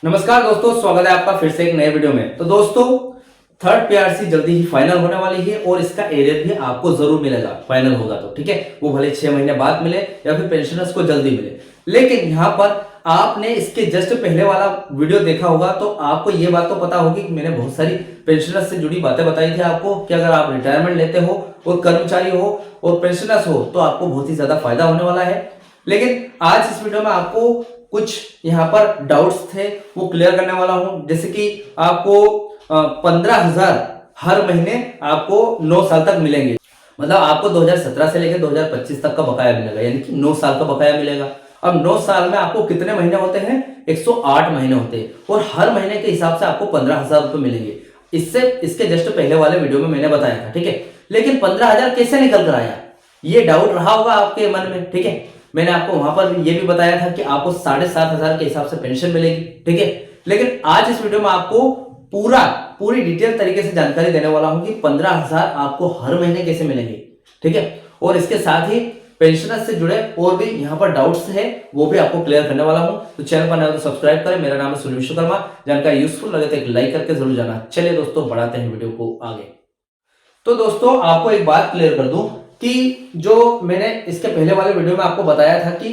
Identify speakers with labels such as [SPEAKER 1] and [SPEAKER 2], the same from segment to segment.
[SPEAKER 1] नमस्कार दोस्तों, स्वागत है आपका फिर से एक नए वीडियो में। तो दोस्तों, थर्ड पीआरसी जल्दी ही फाइनल होने वाली है और इसका एरियर भी आपको जरूर मिलेगा। फाइनल होगा तो ठीक है, वो भले 6 महीने बाद मिले या फिर पेंशनर्स को जल्दी मिले। लेकिन यहाँ पर आपने इसके जस्ट पहले वाला वीडियो देखा होगा तो आपको ये बात तो पता होगी कि मैंने बहुत सारी पेंशनर्स से जुड़ी बातें बताई थी आपको कि अगर आप रिटायरमेंट लेते हो और कर्मचारी हो और पेंशनर्स हो तो आपको बहुत ही ज्यादा फायदा होने वाला है। लेकिन आज इस वीडियो में आपको कुछ यहाँ पर डाउट्स थे वो क्लियर करने वाला हूं। जैसे कि आपको 15,000 हर महीने आपको 9 साल तक मिलेंगे। मतलब आपको 2017 से लेकर 2025 तक का बकाया मिलेगा, यानी कि 9 साल का बकाया मिलेगा। अब 9 साल में आपको कितने महीने होते हैं? 108 महीने होते हैं और हर महीने के हिसाब से आपको 15,000 रुपए मिलेंगे। इसके जस्ट पहले वाले वीडियो में मैंने बताया था, ठीक है। लेकिन 15,000 कैसे निकल कर आया, ये डाउट रहा होगा आपके मन में, ठीक है। मैंने आपको वहां पर ये भी बताया था कि आपको 7,500 के हिसाब से पेंशन मिलेगी, ठीक है। लेकिन आज इस वीडियो में आपको पूरी डिटेल तरीके से जानकारी देने वाला हूं कि 15,000 आपको हर महीने कैसे मिलेंगे, ठीक है। और इसके साथ ही पेंशनर से जुड़े और भी यहाँ पर डाउट्स है वो भी आपको क्लियर करने वाला हूं। तो चैनल पर नया तो सब्सक्राइब करें। मेरा नाम है सुनील विश्वकर्मा। जानकारी यूजफुल लगे तो एक लाइक करके जरूर जाना। चलिए दोस्तों, बढ़ाते हैं वीडियो को आगे। तो दोस्तों, आपको एक बात क्लियर कर दूं कि जो मैंने इसके पहले वाले वीडियो में आपको बताया था कि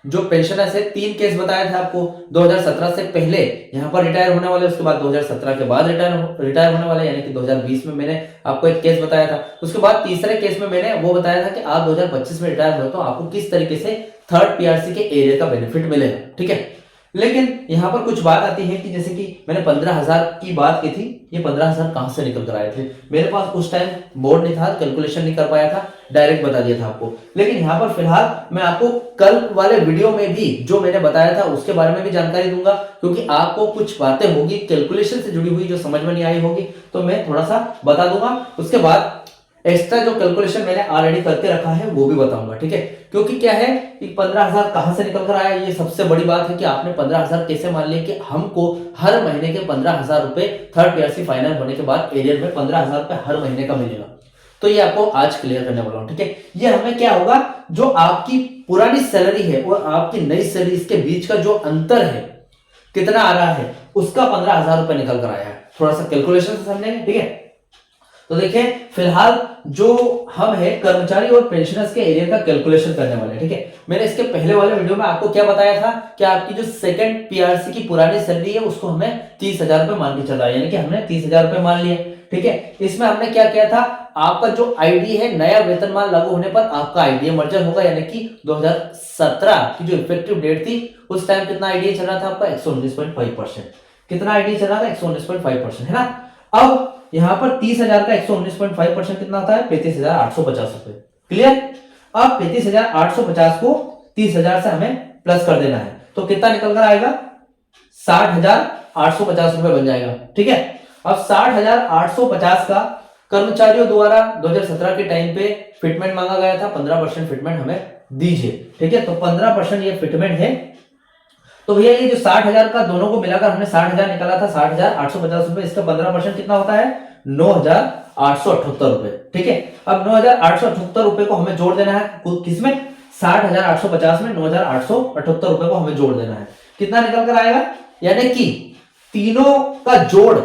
[SPEAKER 1] जो पेंशनर्स है 3 केस बताया था आपको। 2017 से पहले यहाँ पर रिटायर होने वाले, उसके बाद 2017 के बाद रिटायर होने वाले, यानी कि 2020 में मैंने आपको एक केस बताया था। उसके बाद तीसरे केस में मैंने वो बताया था कि आप 2025 में रिटायर हो तो आपको किस तरीके से थर्ड पीआरसी के एरिया का बेनिफिट मिलेगा, ठीक है। लेकिन यहाँ पर कुछ बात आती है कि जैसे कि मैंने 15,000 की बात की थी, ये 15,000 कहां से निकल कर आए थे? मेरे पास उस टाइम बोर्ड नहीं था, कैलकुलेशन नहीं कर पाया था, डायरेक्ट बता दिया था आपको। लेकिन यहाँ पर फिलहाल मैं आपको कल वाले वीडियो में भी जो मैंने बताया था उसके बारे में भी जानकारी दूंगा, क्योंकि आपको कुछ बातें होगी कैलकुलेशन से जुड़ी हुई जो समझ में नहीं आई होगी, तो मैं थोड़ा सा बता दूंगा। उसके बाद एक्स्ट्रा जो कैलकुलेशन मैंने ऑलरेडी करके रखा है वो भी बताऊंगा, ठीक है। क्योंकि क्या है कि 15,000 कहां से निकल कर आया, ये सबसे बड़ी बात है कि आपने 15,000 कैसे मान लिया कि हमको हर महीने के 15,000 रुपए थर्ड पीआरसी फाइनल होने के बाद एरियर में 15,000 रुपए हर महीने का मिलेगा। तो ये आपको आज क्लियर करने वाला हूं, ठीक है। ये हमें क्या होगा, जो आपकी पुरानी सैलरी है और आपकी नई सैलरी, इसके बीच का जो अंतर है कितना आ रहा है, उसका 15,000 रुपए निकल कर आया है। थोड़ा सा कैलकुलेशन से समझेंगे, ठीक है। तो देखिए, फिलहाल जो हम है कर्मचारी और पेंशनर्स के एरिया का कैलकुलेशन करने वाले हैं, ठीक है। मैंने इसके पहले वाले वीडियो में आपको क्या बताया था कि आपकी जो सेकंड पीआरसी की पुरानी सैलरी है उसको हमें 30,000 रुपए मान के चल रहा है, यानी कि हमने 30,000 रुपए मान लिए, ठीक है। इसमें हमने क्या किया था, आपका जो आईडी है नया वेतनमान लागू होने पर आपका आईडीए मर्जर होगा, यानी कि 2017 की जो इफेक्टिव डेट थी उस टाइम कितना आईडीए चल रहा था आपका? 119.5%। कितना आईडीए चल रहा था? 119.5%, है ना। अब यहां पर 30,000 का 119.5% कितना होता है? 35,850 रुपए। क्लियर? अब 35,850 को 30,000 से हमें प्लस कर देना है, तो कितना निकल कर आएगा? 60,850 रुपए बन जाएगा, ठीक है। अब 60,850 का कर्मचारियों द्वारा 2017 के टाइम पे फिटमेंट मांगा गया था, 15% फिटमेंट हमें दीजिए, ठीक है। तो 15% ये फिटमेंट है। तो भैया ये जो 60,000 का दोनों को मिलाकर हमने 60,000 निकाला था, 60,850 रुपए, इसका 15% कितना होता है? 9,878 रुपए, ठीक है। अब 9,878 रुपए को हमें जोड़ देना है किसमें? 60,850 में 9,878 रुपए को हमें जोड़ देना है। कितना निकल कर आएगा? यानी कि तीनों का जोड़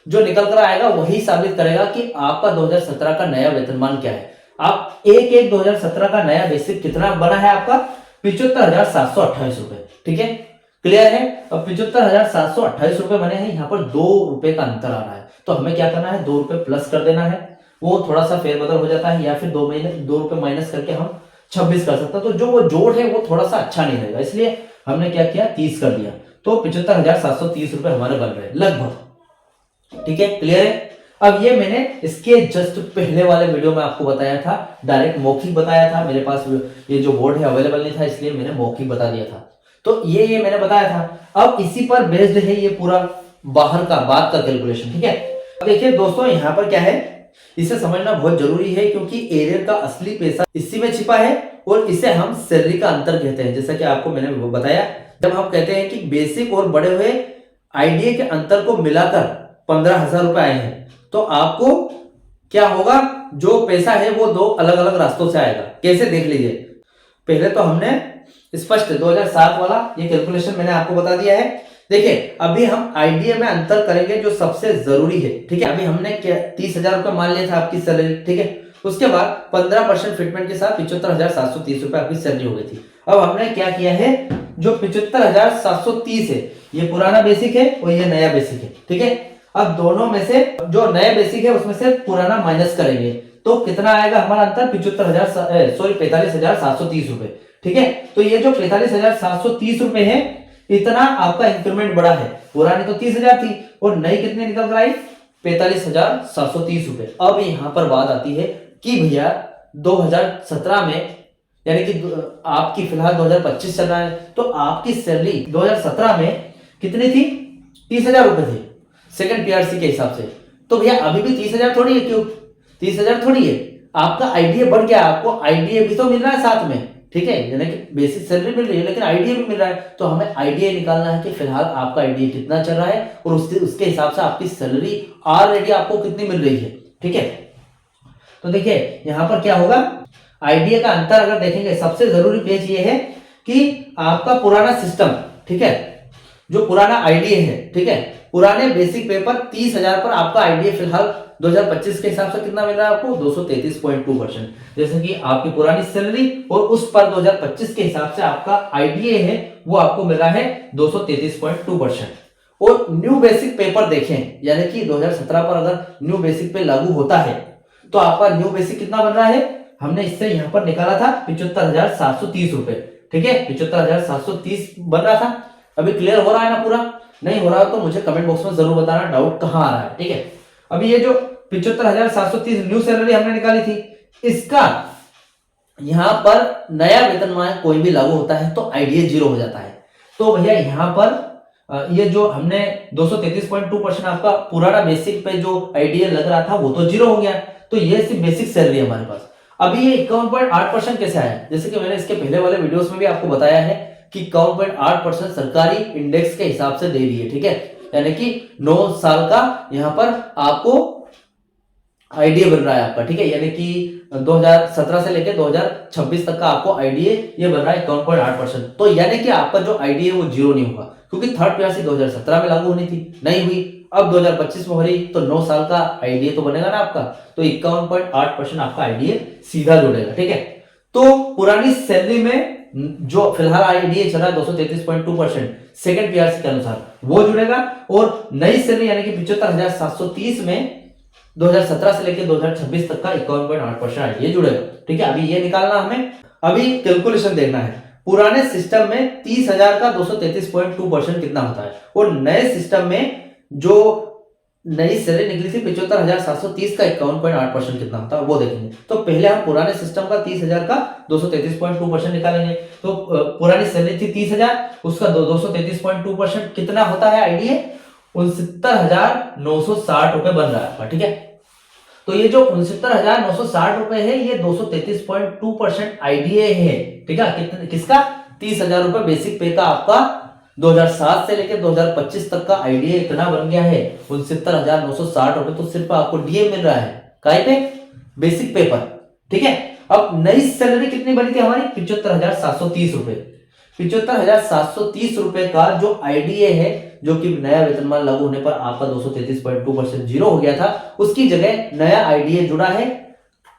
[SPEAKER 1] जो निकल कर आएगा वही साबित करेगा कि आपका 2017 का नया वेतनमान क्या है। आप 1/1/2017 का नया बेसिक कितना बना है आपका? 75,728 रुपए, ठीक है। क्लियर है? अब 75,728 रुपए बने हैं, यहाँ पर 2 रुपए का अंतर आ रहा है, तो हमें क्या करना है? 2 रुपए प्लस कर देना है। वो थोड़ा सा फेरबदल हो जाता है, या फिर 2 रुपए माइनस करके हम 26 कर सकते हैं। तो जो वो जोड़ है वो थोड़ा सा अच्छा नहीं रहेगा, इसलिए हमने क्या किया? 30 कर दिया। तो 75,730 रुपए हमारे बन रहे लगभग, ठीक है। क्लियर है? अब ये मैंने इसके जस्ट पहले वाले वीडियो में आपको बताया था, डायरेक्ट मौखिक बताया था। मेरे पास ये जो बोर्ड है अवेलेबल नहीं था, इसलिए मैंने मौखिक बता दिया था। तो ये मैंने बताया था। अब इसी पर बेस्ड है ये पूरा बाहर का बात का कैलकुलेशन, ठीक है। अब देखिए दोस्तों, यहाँ पर क्या है, इसे समझना बहुत जरूरी है, क्योंकि एरियर का असली पैसा इसी में छिपा है और इसे हम सैलरी का अंतर कहते हैं। जैसा कि आपको मैंने बताया, जब हम कहते हैं कि बेसिक और बढ़े हुए आईडीए के अंतर को मिलाकर 15,000 रुपए आए हैं, तो आपको क्या होगा? जो पैसा है वो 2 अलग अलग रास्तों से आएगा। कैसे? देख लीजिए। पहले तो हमने स्पष्ट 2007 वाला ये कैलकुलेशन मैंने आपको बता दिया है देखिए अभी हम आईडीए में अंतर करेंगे जो सबसे जरूरी है, ठीक है। अभी हमने क्या 30,000 रुपए मान लिया था आपकी सैलरी, ठीक है। उसके बाद 15% फिटमेंट के साथ 75,730 रुपए आपकी सैलरी हो गई थी। अब हमने क्या किया है, जो 75,730 है ये पुराना बेसिक है और ये नया बेसिक है, ठीक है। अब दोनों में से जो नया बेसिक है उसमें से पुराना माइनस करेंगे तो कितना आएगा हमारा अंतर, 45,730 रुपए, ठीक है। तो ये जो 45,730 रुपए है इतना आपका इंक्रीमेंट बढ़ा है। पुरानी तो 30,000 थी और नई कितने निकल कर आई, 45,730 रुपए। अब यहां पर बात आती है कि भैया 2017 में यानी कि आपकी फिलहाल 2025 चल रहा है तो आपकी सैलरी 2017 में कितनी थी, 30,000 रुपए थी सेकंड पीआरसी के हिसाब से। तो भैया अभी भी 30,000 थोड़ी है, क्यों 30,000 थोड़ी है, आपका आईडीए बढ़ गया, आपको आईडीए भी तो मिल रहा है साथ में, ठीक है। यानी कि बेसिक सैलरी मिल रही है लेकिन आईडीए भी मिल रहा है। तो हमें आईडीए निकालना है कि फिलहाल आपका आईडीए कितना चल रहा है और उसके हिसाब से आपकी सैलरी ऑलरेडी आपको कितनी मिल रही है, ठीक है। तो देखिए यहां पर क्या होगा, आईडीए का अंतर अगर देखेंगे सबसे जरूरी पेज ये है कि आपका पुराना सिस्टम, ठीक है, जो पुराना आईडीए है, ठीक है, पुराने बेसिक पेपर 30,000 पर आपका आईडीए फिलहाल 2025 के हिसाब से कितना मिल रहा है आपको, 233.2%। जैसे कि आपकी पुरानी सैलरी और उस पर 2025 के हिसाब से आपका आईडीए है वो आपको मिल रहा है 233.2%। और न्यू बेसिक पेपर देखें यानी कि 2017 पर अगर न्यू बेसिक पे लागू होता है तो आपका न्यू बेसिक कितना बन रहा है, हमने इससे यहां पर निकाला था 75,730 रुपए, ठीक है। 75,730 बन रहा था। अभी क्लियर हो रहा है ना पूरा, नहीं हो रहा तो मुझे कमेंट बॉक्स में जरूर बताना डाउट कहां आ रहा है, ठीक है। अभी ये जो 75,730 न्यू सैलरी हमने निकाली थी इसका यहां पर नया वेतनमान कोई भी लागू होता है तो आईडीए जीरो हो जाता है। तो भैया यहां पर ये जो हमने 233.2% आपका पुराना बेसिक पे जो आईडीए लग रहा था वो तो जीरो हो गया। तो ये सिर्फ बेसिक सैलरी है हमारे पास। अभी ये 51.8% कैसे आया, जैसे कि मैंने इसके पहले वाले वीडियोस में भी आपको बताया है कि 51.8% सरकारी इंडेक्स के हिसाब से दे रही है, ठीक है। यानी कि 9 साल का यहां पर आपको आईडीए बन रहा है आपका, ठीक है। यानी कि 2017 से लेकर 2026 तक का आपको आईडीए ये बन रहा है 51.8%। तो यानी कि आपका जो आईडीए वो जीरो नहीं होगा क्योंकि थर्ड पीआरसी 2017 में लागू होनी थी, नहीं हुई, अब 2025 में हो रही तो 9 साल का आईडीए तो बनेगा ना आपका। तो 51.8% आपका आईडीए सीधा जुड़ेगा, ठीक है। तो पुरानी सैलरी में जो फिलहाल आईडीए चल रहा है 233.2% सेकंड पीआरसी के अनुसार वो जुड़ेगा और नई सैलरी यानी कि 75,730 में 2017 से लेकर 2026 तक का 51.8% आईडीए जुड़ेगा, ठीक है। अभी ये निकालना हमें, अभी कैलकुलेशन देखना है पुराने सिस्टम में 30,000 का 233.2% कितना होता है और नए सिस्टम में जो नई सैलरी निकली थी 75,730 का 51.8% कितना होता है वो देखेंगे। तो पहले हम पुराने सिस्टम का 30,000 का 233.2% निकालेंगे। तो पुरानी सैलरी थी 30,000, उसका 233.2% कितना होता है आईडीए, 69,960 रुपए बन रहा है, ठीक है। तो ये जो 69,960 रुपए है ये 233.2% आईडीए है, ठीक है। किसका, 30,000 रुपए बेसिक पे का आपका 2007 से लेकर 2025 तक का आईडीए इतना बन गया है 69,960 रुपए। तो सिर्फ आपको डीए मिल रहा है काय पे, बेसिक पेपर, ठीक है। अब नई सैलरी कितनी बनी थी हमारी, 75,730 रुपए। 75,730 रुपए का जो आईडीए है जो कि नया वेतनमान लागू होने पर आपका 233.2% जीरो हो गया था, उसकी जगह नया आईडीए जुड़ा है,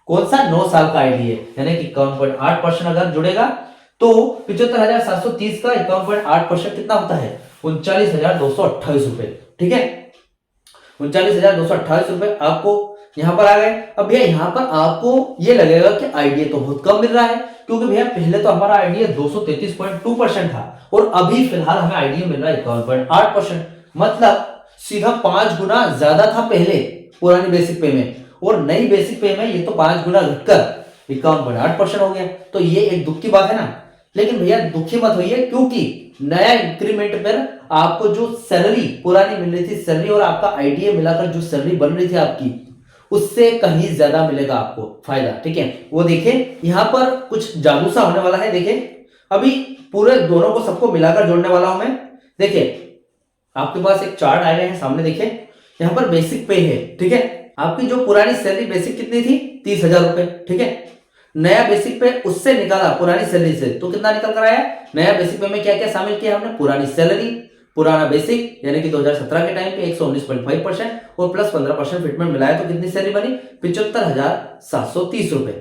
[SPEAKER 1] कौन सा, 9 साल का आईडीए यानी कि 51.8% अगर जुड़ेगा तो 75,730 का 51.8% कितना होता है, 39,228 रुपए, ठीक है। 39,228 रुपए आपको यहां पर आ गए। अब भैया यहां पर आपको ये लगेगा कि आईडीए तो बहुत कम मिल रहा है क्योंकि भैया पहले तो हमारा आईडीए 233.2% था और अभी फिलहाल हमें आईडीए मिल रहा है 51.8%, मतलब सीधा 5 गुना ज्यादा था पहले पुरानी बेसिक पे में, और नई बेसिक पे में ये तो 5 गुना घटकर 51.8% हो गया। तो ये एक दुख की बात है ना, लेकिन भैया दुखी मत होइए क्योंकि नया इंक्रीमेंट पर आपको जो सैलरी पुरानी मिल रही थी सैलरी और आपका आईडीए मिलाकर जो सैलरी बन रही थी आपकी उससे कहीं ज्यादा मिलेगा आपको फायदा, ठीक है। वो देखिए यहां पर कुछ जादू सा होने वाला है। देखिए अभी पूरे दोनों को सबको मिलाकर जोड़ने वाला हूं मैं। देखिए आपके पास एक चार्ट आए हैं सामने, देखिए यहां पर बेसिक पे है, ठीक है। आपकी जो पुरानी सैलरी बेसिक कितनी थी, 30,000 रुपए, ठीक है। नया बेसिक पे उससे निकाला पुरानी सैलरी से तो कितना निकल कर आया, नया बेसिक पे में क्या क्या शामिल किया हमने, पुरानी सैलरी पुराना बेसिक यानी कि 2017 के टाइम पे 119.5% और प्लस 15% फिटमेंट मिलाया तो कितनी सैलरी बनी 75,730 रुपए।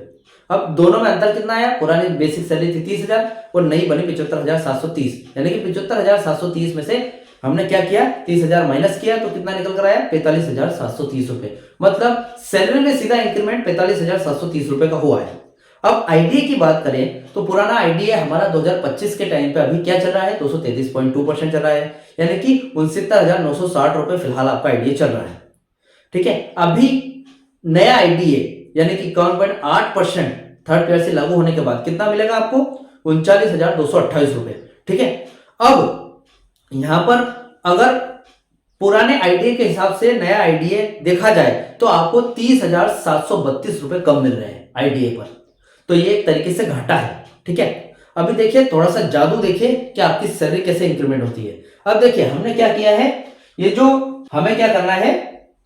[SPEAKER 1] अब दोनों में अंतर कितना आया, पुरानी बेसिक सैलरी थी 30,000 और नई बनी 75,730, यानी कि 75,730 में से हमने क्या किया 30,000 माइनस किया तो कितना निकल कर आया 45,730 रुपए। मतलब सैलरी में सीधा इंक्रीमेंट 45,730 रुपए का हुआ है। अब आईडीए की बात करें तो पुराना आईडीए हमारा 2025 के टाइम पे अभी क्या चल रहा है 233.2% चल रहा है, यानी कि 69,960 रुपए फिलहाल आपका आईडीए चल रहा है। ठीक है, अभी नया आईडीए यानी कि 51.8% थर्ड पीआरसी लागू होने के बाद कितना मिलेगा आपको 39,228 रुपए। ठीक है, अब यहां पर अगर पुराने आईडीए के हिसाब से नया आईडीए देखा जाए तो आपको 30,732 रुपए कम मिल रहे हैं आईडीए पर, तो ये एक तरीके से घाटा है। ठीक है, अभी देखिए थोड़ा सा जादू देखिए कि आपकी सैलरी कैसे इंक्रीमेंट होती है। अब देखिए हमने क्या किया है, ये जो हमें क्या करना है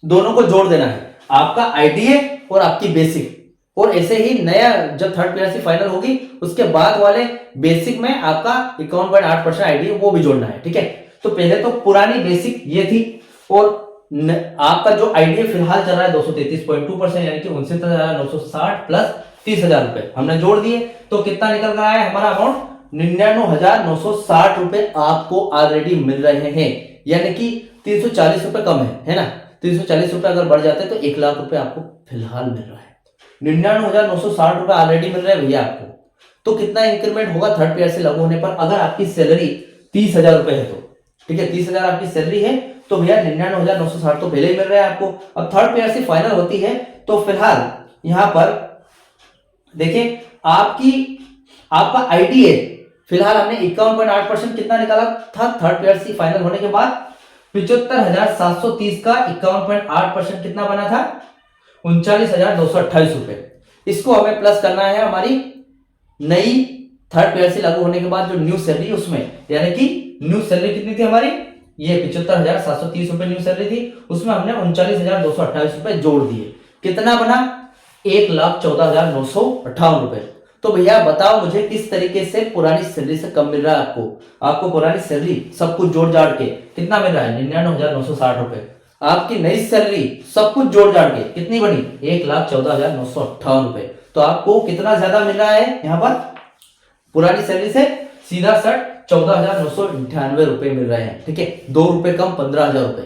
[SPEAKER 1] दोनों को जोड़ देना है, आपका आईडीए और आपकी बेसिक, और ऐसे ही नया जब थर्ड पीआरसी फाइनल होगी उसके बाद वाले बेसिक में आपका 51.8% आईडीए वो भी जोड़ना है। ठीक है, तो पहले तो पुरानी बेसिक ये थी और आपका जो आईडीए फिलहाल चल रहा है 233.2% यानी कि 69,960 प्लस 30,000 रुपए हमने जोड़ दिए तो कितना निकल कर आया हमारा अमाउंट 99,960 रुपए आपको ऑलरेडी मिल रहे हैं, यानी कि 340 रुपए कम है ना। 340 रुपए अगर बढ़ जाते तो 1 लाख रुपए आपको फिलहाल मिल रहा है। 99,960 रुपए ऑलरेडी मिल रहे हैं भैया आपको, तो कितना इंक्रीमेंट होगा थर्ड पीआरसी लागू होने पर अगर आपकी सैलरी 30,000 रुपए है तो। ठीक है, 30,000 आपकी सैलरी है तो भैया 99,960 तो पहले ही मिल रहा है आपको। अब थर्ड पीआरसी फाइनल होती है तो फिलहाल यहां पर देखिए आपका आईडीए फिलहाल हमने 51.8% कितना निकाला था थर्ड पीआरसी फाइनल होने के बाद 75,730 का 51.8% कितना बना था 39,228 रुपए। इसको हमें प्लस करना है हमारी नई थर्ड पीआरसी लागू होने के बाद जो न्यू सैलरी उसमें, यानी कि न्यू सैलरी कितनी थी हमारी ये 75,730 रुपए न्यू सैलरी थी, उसमें हमने 39,228 रुपए जोड़ दिए, कितना बना 1,14,958 रुपए। तो भैया बताओ मुझे किस तरीके से पुरानी सैलरी से कम मिल रहा है आपको पुरानी सैलरी सब कुछ जोड़ जाड़ के कितना मिल रहा है 99,960 रुपए। आपकी नई सैलरी सब कुछ जोड़ जाड़ के कितनी बनी 1,14,958 रुपए। तो आपको कितना ज्यादा मिल रहा है यहाँ पर पुरानी सैलरी से सीधा सट 14,998 रुपए मिल रहे हैं। ठीक है, 2 रुपए कम 15,000 रुपए,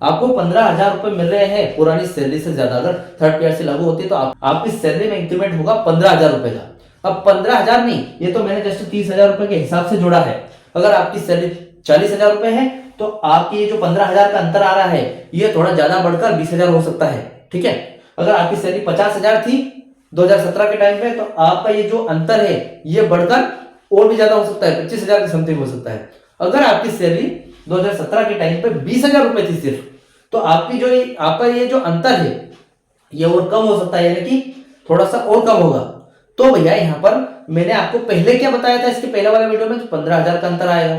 [SPEAKER 1] आपको 15,000 रुपए मिल रहे हैं पुरानी सैलरी से ज्यादा। अगर थर्ड पीआरसी लागू होती है तो आपकी सैलरी में इंक्रीमेंट होगा 15,000 रुपए का। अब 15,000 नहीं, ये तो मैंने जस्ट 30,000 रुपए के हिसाब से जोड़ा है। अगर आपकी सैलरी 40,000 रुपए है तो आपकी ये जो 15,000 का अंतर आ रहा है ये थोड़ा ज्यादा बढ़कर 20,000 हो सकता है। ठीक है, अगर आपकी सैलरी 50,000 थी 2017 के टाइम पे तो आपका ये जो अंतर है ये बढ़कर और भी ज्यादा हो सकता है 25,000 के समथिंग हो सकता है। अगर आपकी सैलरी 2017 के टाइम पे 20,000 रुपए थी सिर्फ, तो आपका ये जो अंतर है ये और कम हो सकता है, यानी कि थोड़ा सा और कम होगा। तो भैया यहाँ पर मैंने आपको पहले क्या बताया था इसके पहले वाले वीडियो में, तो 15,000 का अंतर आएगा।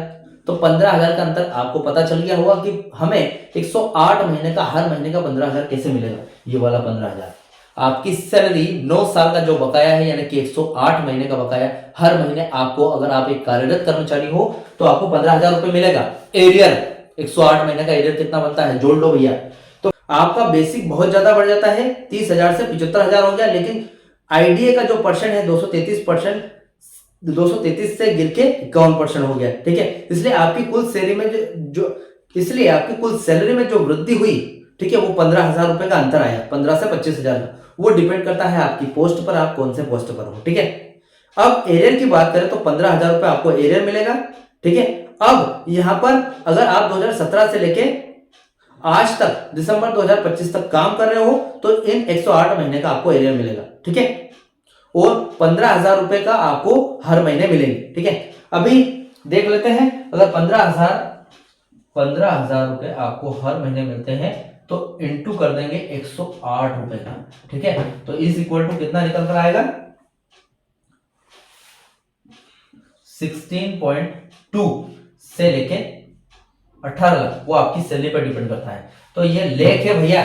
[SPEAKER 1] तो 15,000 का अंतर आपको पता चल गया होगा कि हमें 108 महीने का हर महीने का 15,000 कैसे मिलेगा। ये वाला 15,000 आपकी सैलरी 9 साल का जो बकाया है, यानी कि 108 महीने का बकाया हर महीने आपको, अगर आप एक कार्यरत कर्मचारी हो तो आपको 15,000 रुपए मिलेगा। एरियर 108 महीने का एरियर कितना बनता है जोड़ लो भैया। तो आपका बेसिक बहुत ज्यादा बढ़ जाता है, 30,000 से 75,000 हो गया, लेकिन आईडीए का जो परसेंट है 233 से गिर के 51% हो गया। ठीक है, इसलिए आपकी कुल सैलरी में आपकी कुल सैलरी में जो वृद्धि हुई, ठीक है, वो 15,000 रुपए का अंतर आया, 15 से 25,000 का। वो डिपेंड करता है आपकी पोस्ट पर, आप कौन से पोस्ट पर हो। ठीक है, अब एरियर की बात करें तो 15,000 रुपए आपको एरियर मिलेगा। ठीक है, अब यहां पर अगर आप 2017 से लेके आज तक दिसंबर 2025 तक काम कर रहे हो तो इन 108 महीने का आपको एरियर मिलेगा। ठीक है, और 15,000 रुपए का आपको हर महीने मिलेंगे। ठीक है, अभी देख लेते हैं, अगर 15,000 रुपए आपको हर महीने मिलते हैं तो इंटू कर देंगे 108 रुपए का। ठीक है, तो इज इक्वल टू कितना निकल कर आएगा 16.2 से लेके 18 लाख, वो आपकी सैलरी पर डिपेंड करता है। तो ये लेख है भैया,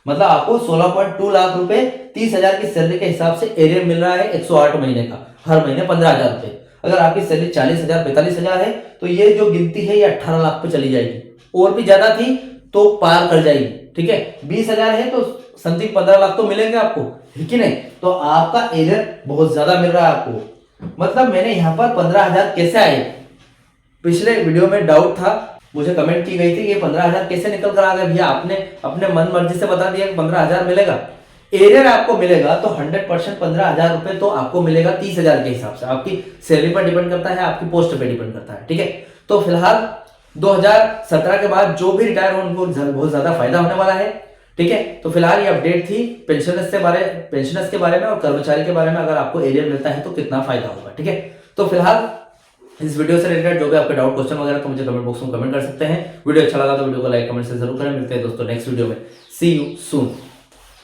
[SPEAKER 1] मतलब आपको 16.2 लाख रुपए 30,000 की सैलरी के हिसाब से एरियर मिल रहा है 108 महीने का, हर महीने 15,000 रुपए। अगर आपकी सैलरी 40,000 45,000 है तो ये जो गिनती है ये 18 लाख पे चली जाएगी, और भी ज्यादा थी तो पार कर जाएगी, ठीक है। 20,000 है तो समथिंग 15 लाख तो मिलेंगे आपको, है कि नहीं। तो आपका एरियर बहुत ज्यादा मिल रहा है आपको। मतलब मैंने यहाँ पर 15,000 कैसे आए, पिछले वीडियो में डाउट था, मुझे कमेंट की गई थी ये 15,000 कैसे निकल कर आ गए भैया, आपने अपने मन मर्जी से बता दिया कि 15,000 मिलेगा। एरियर आपको मिलेगा तो 100% 15,000 रुपए तो आपको मिलेगा 30,000 के हिसाब से, आपकी सैलरी पर डिपेंड करता है, आपकी पोस्ट पे डिपेंड करता है, ठीक है। तो फिलहाल 2017 के बाद जो भी रिटायर हो उनको बहुत ज्यादा फायदा होने वाला है, ठीक है। तो फिलहाल ये अपडेट थी पेंशनर्स के बारे में और कर्मचारी के बारे में, अगर आपको एरियर मिलता है तो कितना फायदा होगा, ठीक है। तो फिलहाल इस वीडियो से रिलेटेड जो भी आपके डाउट क्वेश्चन वगैरह तो मुझे कमेंट बॉक्स में कमेंट कर सकते हैं। वीडियो अच्छा लगा तो वीडियो को लाइक कमेंट से जरूर करें। मिलते हैं दोस्तों नेक्स्ट वीडियो में। सी यू सून।